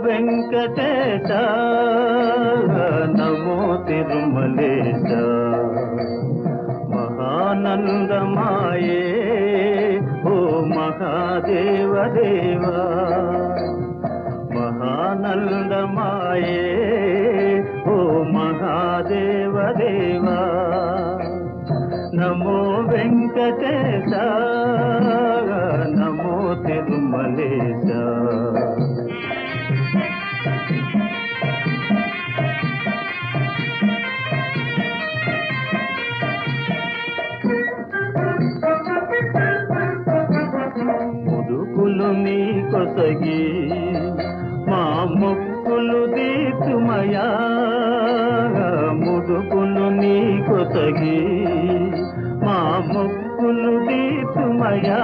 వెంకటేశ నమో తిరుమలేశ మహానందమాయే ఓ మహాదేవ దేవా మహానందమాయే ఓ మహాదేవ దేవా నమో వెంకటేశ నమో తిరుమలేశ ముదుకులు నీ కొసగి మా మొక్కులు దీతుమయా ముదుకులు నీ కొసగి మా మొక్కులు దీతుమయా